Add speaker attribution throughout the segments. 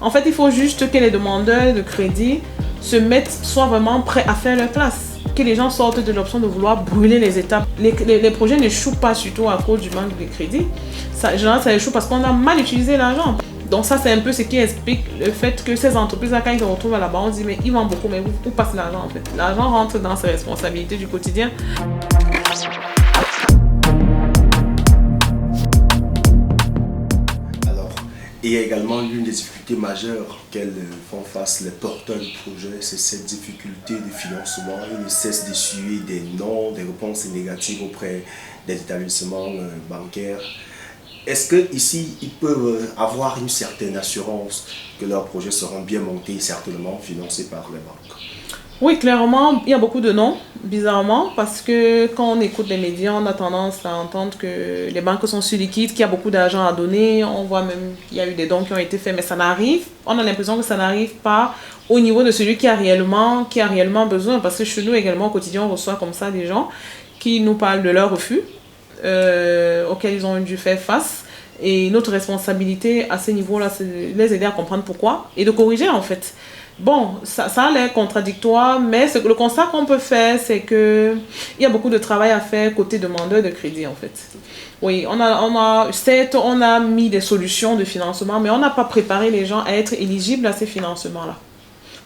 Speaker 1: En fait, il faut juste que les demandeurs de crédit soient vraiment prêts à faire leur place. Que les gens sortent de l'option de vouloir brûler les étapes. Les projets n'échouent pas surtout à cause du manque de crédit. Généralement, ça échoue parce qu'on a mal utilisé l'argent. Donc ça, c'est un peu ce qui explique le fait que ces entreprises-là, quand ils se retrouvent à la banque, on se dit mais ils vendent beaucoup, mais où passe l'argent en fait? L'argent rentre dans ses responsabilités du quotidien.
Speaker 2: Il y a également l'une des difficultés majeures auxquelles font face les porteurs de projets, c'est cette difficulté de financement. Ils ne cessent d'essuyer des non, des réponses négatives auprès des établissements bancaires. Est-ce qu'ici, ils peuvent avoir une certaine assurance que leurs projets seront bien montés et certainement financés par les banques?
Speaker 1: Oui, clairement, il y a beaucoup de non, bizarrement, parce que quand on écoute les médias, on a tendance à entendre que les banques sont surliquides, qu'il y a beaucoup d'argent à donner. On voit même qu'il y a eu des dons qui ont été faits, mais ça n'arrive. On a l'impression que ça n'arrive pas au niveau de celui qui a réellement besoin, parce que chez nous également, au quotidien, on reçoit comme ça des gens qui nous parlent de leurs refus auxquels ils ont dû faire face. Et notre responsabilité à ce niveau-là, c'est de les aider à comprendre pourquoi et de corriger en fait. Bon, ça a l'air contradictoire, mais le constat qu'on peut faire, c'est qu'il y a beaucoup de travail à faire côté demandeur de crédit, en fait. Oui, certes, on a mis des solutions de financement, mais on n'a pas préparé les gens à être éligibles à ces financements-là.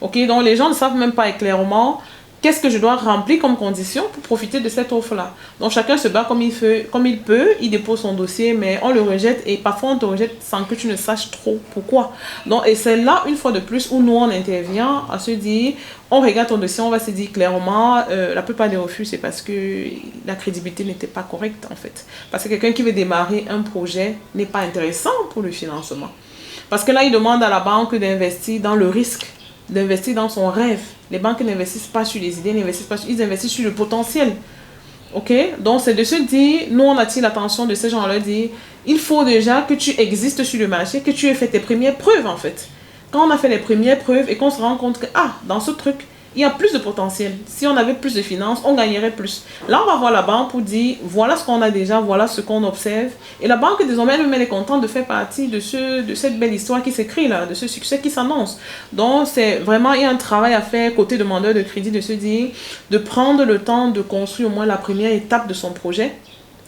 Speaker 1: Ok, donc les gens ne savent même pas clairement qu'est-ce que je dois remplir comme condition pour profiter de cette offre-là. Donc chacun se bat comme il peut, il dépose son dossier, mais on le rejette et parfois on te rejette sans que tu ne saches trop pourquoi. Donc, et c'est là, une fois de plus, où nous on intervient à se dire, on regarde ton dossier, on va se dire clairement, la plupart des refus, c'est parce que la crédibilité n'était pas correcte en fait. Parce que quelqu'un qui veut démarrer un projet n'est pas intéressant pour le financement. Parce que là, il demande à la banque d'investir dans le risque, d'investir dans son rêve. Les banques n'investissent pas sur les idées, ils investissent sur le potentiel. Ok? Donc, c'est de se dire, nous, on attire l'attention de ces gens-là, dire, il faut déjà que tu existes sur le marché, que tu aies fait tes premières preuves, en fait. Quand on a fait les premières preuves et qu'on se rend compte que, dans ce truc, il y a plus de potentiel. Si on avait plus de finances, on gagnerait plus. Là, on va voir la banque pour dire, voilà ce qu'on a déjà, voilà ce qu'on observe. Et la banque, désormais, elle est contente de faire partie de cette belle histoire qui s'écrit là, de ce succès qui s'annonce. Donc, c'est vraiment, il y a un travail à faire côté demandeur de crédit, de se dire, de prendre le temps de construire au moins la première étape de son projet,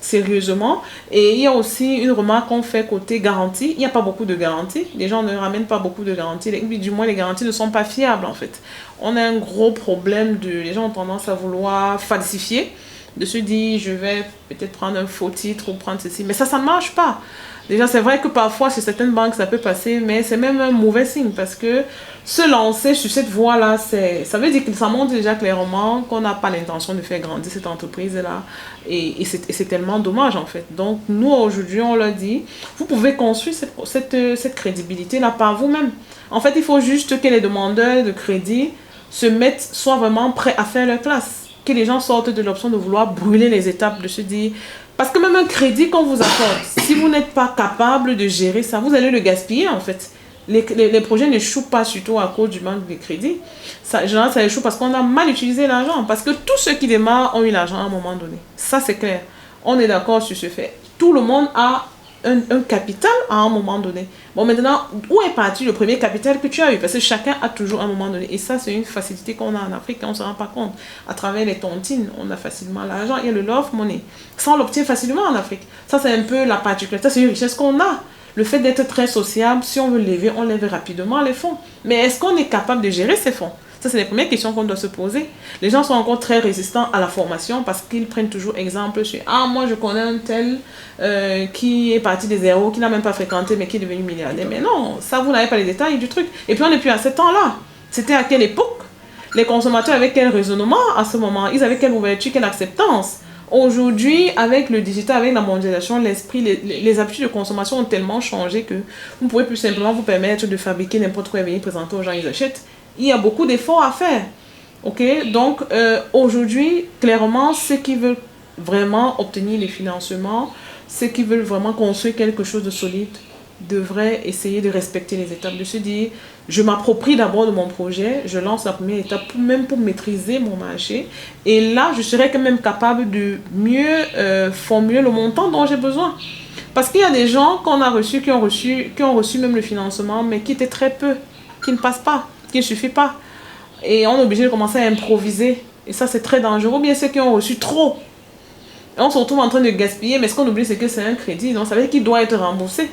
Speaker 1: sérieusement. Et il y a aussi une remarque qu'on fait côté garantie. Il n'y a pas beaucoup de garanties. Les gens ne ramènent pas beaucoup de garanties. Du moins, les garanties ne sont pas fiables, en fait. On a un gros problème les gens ont tendance à vouloir falsifier, de se dire, je vais peut-être prendre un faux titre ou prendre ceci. Mais ça ne marche pas. Déjà, c'est vrai que parfois, chez certaines banques, ça peut passer, mais c'est même un mauvais signe parce que se lancer sur cette voie-là, ça veut dire que ça montre déjà clairement qu'on n'a pas l'intention de faire grandir cette entreprise-là. Et c'est tellement dommage, en fait. Donc, nous, aujourd'hui, on leur dit, vous pouvez construire cette crédibilité-là par vous-même. En fait, il faut juste que les demandeurs de crédit soient vraiment prêts à faire leur place. Que les gens sortent de l'option de vouloir brûler les étapes, de se dire... Parce que même un crédit qu'on vous accorde, si vous n'êtes pas capable de gérer ça, vous allez le gaspiller en fait. Les projets n'échouent pas surtout à cause du manque de crédit. Généralement, ça échoue parce qu'on a mal utilisé l'argent. Parce que tous ceux qui démarrent ont eu l'argent à un moment donné. Ça, c'est clair. On est d'accord sur ce fait. Tout le monde a un capital à un moment donné. Bon, maintenant, où est parti le premier capital que tu as eu? Parce que chacun a toujours un moment donné. Et ça, c'est une facilité qu'on a en Afrique et on ne se rend pas compte. À travers les tontines, on a facilement l'argent. Il y a le love money. Ça, on l'obtient facilement en Afrique. Ça, c'est un peu la particularité. Ça, c'est une richesse qu'on a. Le fait d'être très sociable, si on veut lever, on lève rapidement les fonds. Mais est-ce qu'on est capable de gérer ces fonds? Ça, c'est les premières questions qu'on doit se poser. Les gens sont encore très résistants à la formation parce qu'ils prennent toujours exemple sur « Ah, moi, je connais un tel qui est parti des zéros, qui n'a même pas fréquenté, mais qui est devenu milliardaire. » Mais non, ça, vous n'avez pas les détails du truc. Et puis, on n'est plus à ce temps-là. C'était à quelle époque? Les consommateurs avaient quel raisonnement à ce moment? Ils avaient quelle ouverture, quelle acceptance? Aujourd'hui, avec le digital, avec la mondialisation, l'esprit, les habitudes de consommation ont tellement changé que vous ne pouvez plus simplement vous permettre de fabriquer n'importe quoi et venir présenter aux gens, ils achètent. Il y a beaucoup d'efforts à faire. Ok? Donc, aujourd'hui, clairement, ceux qui veulent vraiment obtenir les financements, ceux qui veulent vraiment construire quelque chose de solide, devraient essayer de respecter les étapes, de se dire, je m'approprie d'abord de mon projet, je lance la première étape, même pour maîtriser mon marché. Et là, je serai quand même capable de mieux formuler le montant dont j'ai besoin. Parce qu'il y a des gens qu'on a reçus, qui ont reçu même le financement, mais qui étaient très peu, qui ne passent pas, qui ne suffit pas. Et on est obligé de commencer à improviser. Et ça, c'est très dangereux. Ou bien ceux qui ont reçu trop. Et on se retrouve en train de gaspiller, mais ce qu'on oublie, c'est que c'est un crédit. Donc, ça veut dire qu'il doit être remboursé.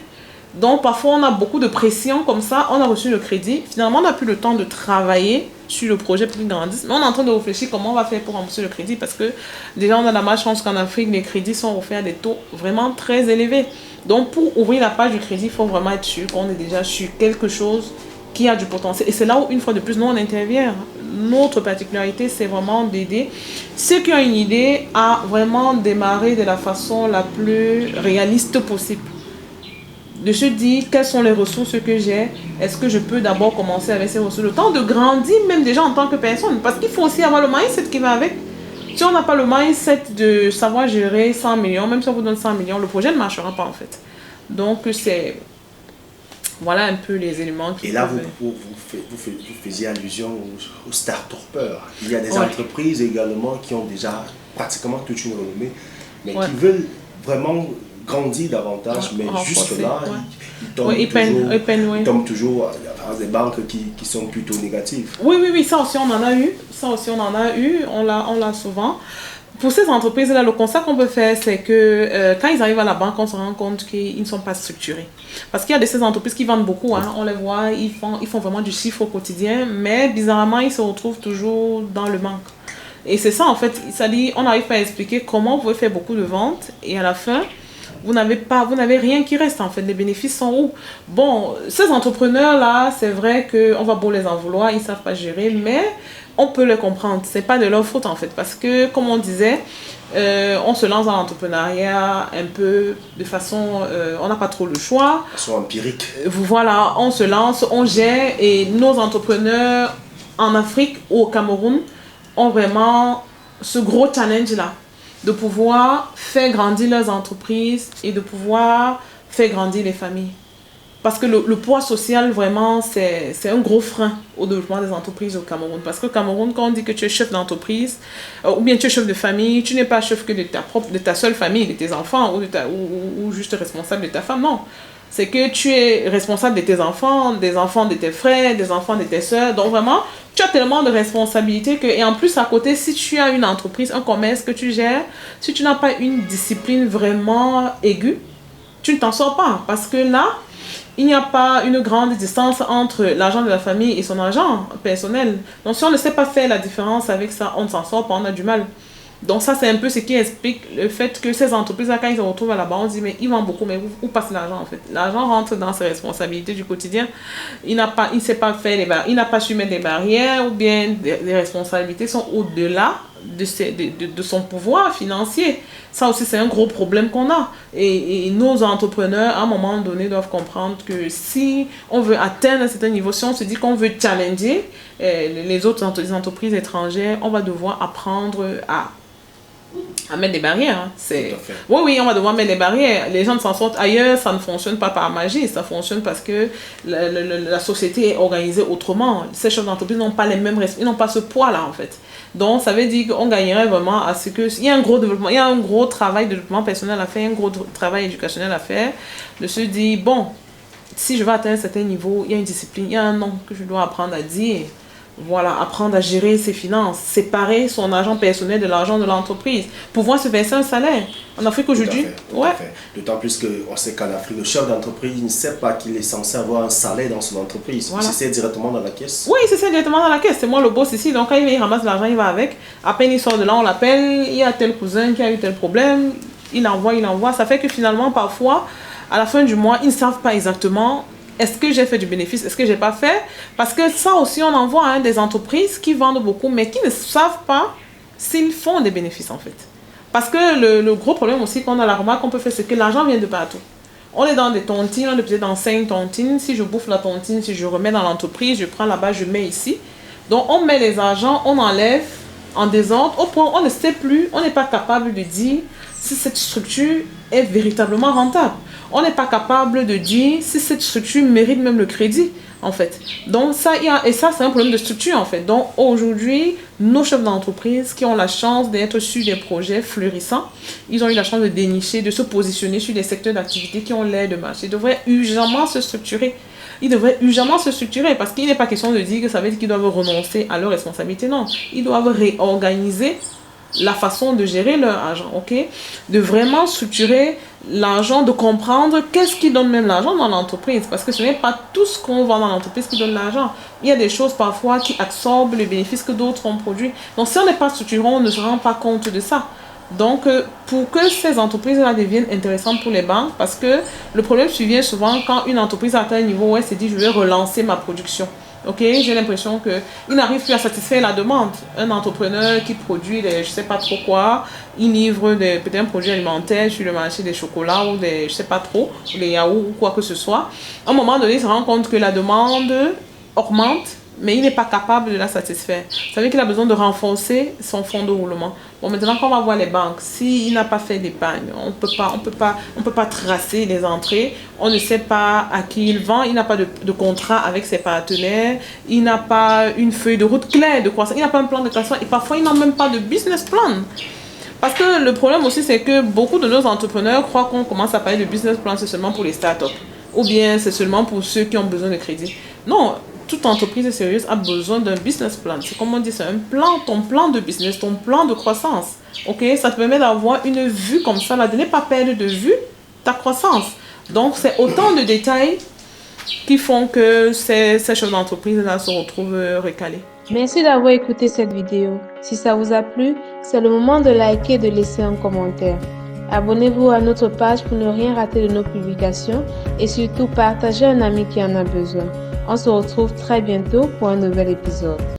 Speaker 1: Donc, parfois, on a beaucoup de pression comme ça. On a reçu le crédit. Finalement, on n'a plus le temps de travailler sur le projet pour qu'il grandisse. Mais on est en train de réfléchir comment on va faire pour rembourser le crédit. Parce que déjà, on a la malchance qu'en Afrique, les crédits sont offerts à des taux vraiment très élevés. Donc, pour ouvrir la page du crédit, il faut vraiment être sûr qu'on est déjà sur quelque chose qui a du potentiel. Et c'est là où, une fois de plus, nous, on intervient. Notre particularité, c'est vraiment d'aider ceux qui ont une idée à vraiment démarrer de la façon la plus réaliste possible. De se dire quelles sont les ressources que j'ai, est-ce que je peux d'abord commencer avec ces ressources, le temps de grandir même déjà en tant que personne, parce qu'il faut aussi avoir le mindset qui va avec. Si on n'a pas le mindset de savoir gérer 100 millions, même si on vous donne 100 millions, le projet ne marchera pas en fait. Donc c'est... Voilà un peu les éléments qui...
Speaker 2: Et là, vous faisiez allusion aux start-upers. Il y a des entreprises également qui ont déjà pratiquement toute une renommée, mais qui veulent vraiment grandir davantage, mais juste là, ils tombent toujours à des banques qui sont plutôt négatives.
Speaker 1: Oui, ça aussi on en a eu. On l'a souvent. Pour ces entreprises-là, le constat qu'on peut faire, c'est que quand ils arrivent à la banque, on se rend compte qu'ils ne sont pas structurés. Parce qu'il y a de ces entreprises qui vendent beaucoup, hein, on les voit, ils font vraiment du chiffre au quotidien, mais bizarrement, ils se retrouvent toujours dans le manque. Et c'est ça, en fait, ça dit, on n'arrive pas à expliquer comment vous pouvez faire beaucoup de ventes, et à la fin, vous n'avez rien qui reste, en fait, les bénéfices sont où? Bon, ces entrepreneurs-là, c'est vrai qu'on va beau les en vouloir, ils ne savent pas gérer, mais... on peut le comprendre, c'est pas de leur faute en fait, parce que comme on disait, on se lance dans l'entrepreneuriat un peu de façon, on n'a pas trop le choix.
Speaker 2: De façon empirique.
Speaker 1: Voilà, on se lance, on gère, et nos entrepreneurs en Afrique ou au Cameroun ont vraiment ce gros challenge-là, de pouvoir faire grandir leurs entreprises et de pouvoir faire grandir les familles. Parce que le poids social, vraiment, c'est un gros frein au développement des entreprises au Cameroun. Parce que au Cameroun, quand on dit que tu es chef d'entreprise, ou bien tu es chef de famille, tu n'es pas chef que de ta seule famille, de tes enfants, ou juste responsable de ta femme. Non. C'est que tu es responsable de tes enfants de tes frères, des enfants de tes soeurs. Donc vraiment, tu as tellement de responsabilités que... Et en plus, à côté, si tu as une entreprise, un commerce que tu gères, si tu n'as pas une discipline vraiment aiguë, tu ne t'en sors pas. Parce que là... il n'y a pas une grande distance entre l'argent de la famille et son argent personnel. Donc, si on ne sait pas faire la différence avec ça, on ne s'en sort pas, on a du mal. Donc, ça, c'est un peu ce qui explique le fait que ces entreprises-là, quand ils se retrouvent à la banque, on se dit, mais ils vendent beaucoup, mais où passe l'argent, en fait? L'argent rentre dans ses responsabilités du quotidien. Il ne sait pas faire il n'a pas su mettre des barrières, ou bien les responsabilités sont au-delà de son pouvoir financier. Ça aussi, c'est un gros problème qu'on a. Et nos entrepreneurs, à un moment donné, doivent comprendre que si on veut atteindre un certain niveau, si on se dit qu'on veut challenger les autres entreprises étrangères, on va devoir apprendre à mettre des barrières. Hein. Oui, on va devoir mettre des barrières. Les gens s'en sortent ailleurs, ça ne fonctionne pas par magie, ça fonctionne parce que la société est organisée autrement. Ces chefs d'entreprise n'ont pas les mêmes ils n'ont pas ce poids-là, en fait. Donc, ça veut dire qu'on gagnerait vraiment à ce que... il y a un gros développement, il y a un gros travail de développement personnel à faire, un gros travail éducationnel à faire, de se dire, bon, si je veux atteindre un certain niveau, il y a une discipline, il y a un nom que je dois apprendre à dire. Voilà, apprendre à gérer ses finances, séparer son argent personnel de l'argent de l'entreprise, pouvoir se verser un salaire. En Afrique aujourd'hui,
Speaker 2: D'autant plus qu'on sait qu'en Afrique, le chef d'entreprise ne sait pas qu'il est censé avoir un salaire dans son entreprise. Voilà. Il se sert directement dans la caisse.
Speaker 1: Oui, il se sert directement dans la caisse. C'est moi le boss ici. Donc quand il ramasse l'argent, il va avec. À peine il sort de là, on l'appelle. Il y a tel cousin qui a eu tel problème. Il envoie. Ça fait que finalement, parfois, à la fin du mois, ils ne savent pas exactement... est-ce que j'ai fait du bénéfice? Est-ce que je n'ai pas fait? Parce que ça aussi, on en voit des entreprises qui vendent beaucoup, mais qui ne savent pas s'ils font des bénéfices, en fait. Parce que le gros problème aussi qu'on a, la remarque qu'on peut faire, c'est que l'argent vient de partout. On est dans des tontines, on est peut-être dans 5 tontines. Si je bouffe la tontine, si je remets dans l'entreprise, je prends là-bas, je mets ici. Donc, on met les argents, on enlève en désordre. Au point, on ne sait plus, on n'est pas capable de dire si cette structure est véritablement rentable. On n'est pas capable de dire si cette structure mérite même le crédit. en fait. Donc et ça, c'est un problème de structure, en fait. Donc aujourd'hui, nos chefs d'entreprise qui ont la chance d'être sur des projets florissants, ils ont eu la chance de dénicher, de se positionner sur des secteurs d'activité qui ont l'air de marcher. Ils devraient urgemment se structurer. Ils devraient urgemment se structurer parce qu'il n'est pas question de dire que ça veut dire qu'ils doivent renoncer à leurs responsabilités. Non, ils doivent réorganiser la façon de gérer leur argent, ok? De vraiment structurer l'argent, de comprendre qu'est-ce qui donne même l'argent dans l'entreprise. Parce que ce n'est pas tout ce qu'on vend dans l'entreprise qui donne l'argent. Il y a des choses parfois qui absorbent les bénéfices que d'autres ont produits. Donc si on n'est pas structuré, on ne se rend pas compte de ça. Donc, pour que ces entreprises-là deviennent intéressantes pour les banques, parce que le problème survient souvent quand une entreprise atteint un niveau où elle se dit « je vais relancer ma production ». Ok, j'ai l'impression qu'il n'arrive plus à satisfaire la demande. Un entrepreneur qui produit je ne sais pas trop quoi, il livre peut-être un produit alimentaire sur le marché des chocolats ou je ne sais pas trop, des yaourts ou quoi que ce soit. À un moment donné, il se rend compte que la demande augmente, mais il n'est pas capable de la satisfaire. Ça veut dire qu'il a besoin de renforcer son fonds de roulement. Bon, maintenant, quand on va voir les banques, s'il n'a pas fait d'épargne, on peut pas tracer les entrées, on ne sait pas à qui il vend, il n'a pas de contrat avec ses partenaires, il n'a pas une feuille de route claire de croissance, il n'a pas un plan de croissance et parfois il n'a même pas de business plan. Parce que le problème aussi, c'est que beaucoup de nos entrepreneurs croient qu'on commence à parler de business plan, c'est seulement pour les startups. Ou bien c'est seulement pour ceux qui ont besoin de crédit. Non, toute entreprise sérieuse a besoin d'un business plan. C'est comme on dit, c'est un plan, ton plan de business, ton plan de croissance. Ok, ça te permet d'avoir une vue comme ça, là, de ne pas perdre de vue ta croissance. Donc, c'est autant de détails qui font que ces chefs d'entreprise-là se retrouvent recalés.
Speaker 3: Merci d'avoir écouté cette vidéo. Si ça vous a plu, c'est le moment de liker et de laisser un commentaire. Abonnez-vous à notre page pour ne rien rater de nos publications et surtout partagez à un ami qui en a besoin. On se retrouve très bientôt pour un nouvel épisode.